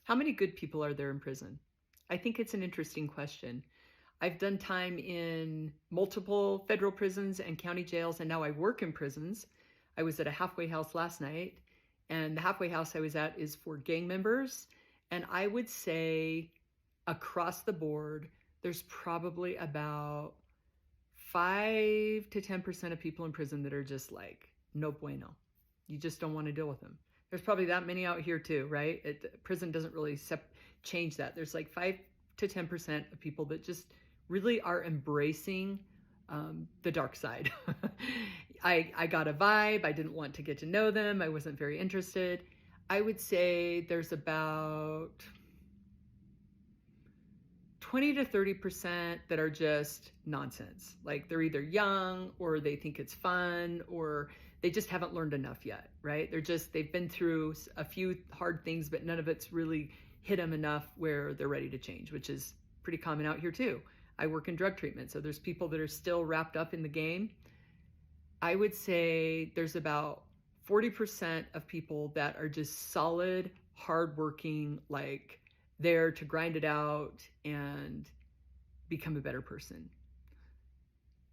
How many good people are there in prison? I think it's an interesting question. I've done time in multiple federal prisons and county jails, and now I work in prisons. I was at a halfway house last night, and the halfway house I was at is for gang members. And I would say across the board, there's probably about 5 to 10% of people in prison that are just like, no bueno. You just don't want to deal with them. There's probably that many out here too, right? Prison doesn't really change that. There's like 5 to 10% of people that just really are embracing the dark side. I got a vibe. I didn't want to get to know them. I wasn't very interested. I would say there's about 20 to 30% that are just nonsense. Like they're either young or they think it's fun or they just haven't learned enough yet, right? They've been through a few hard things, but none of it's really hit them enough where they're ready to change, which is pretty common out here too. I work in drug treatment, so there's people that are still wrapped up in the game. I would say there's about 40% of people that are just solid, hardworking, like there to grind it out and become a better person.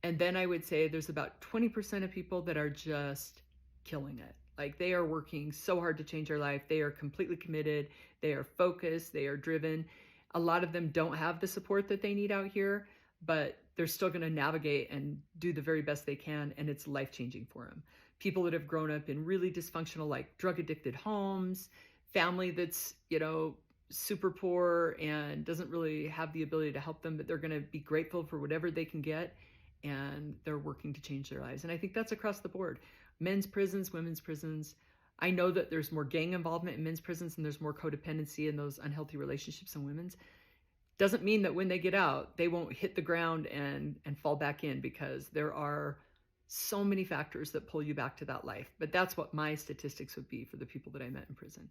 And then I would say there's about 20% of people that are just killing it. Like they are working so hard to change their life. They are completely committed. They are focused. They are driven. A lot of them don't have the support that they need out here, but they're still going to navigate and do the very best they can. And it's life-changing for them. People that have grown up in really dysfunctional, like drug addicted homes, family that's, super poor and doesn't really have the ability to help them, but they're going to be grateful for whatever they can get. And they're working to change their lives. And I think that's across the board. Men's prisons, women's prisons. I know that there's more gang involvement in men's prisons and there's more codependency in those unhealthy relationships in women's. Doesn't mean that when they get out, they won't hit the ground and fall back in, because there are so many factors that pull you back to that life. But that's what my statistics would be for the people that I met in prison.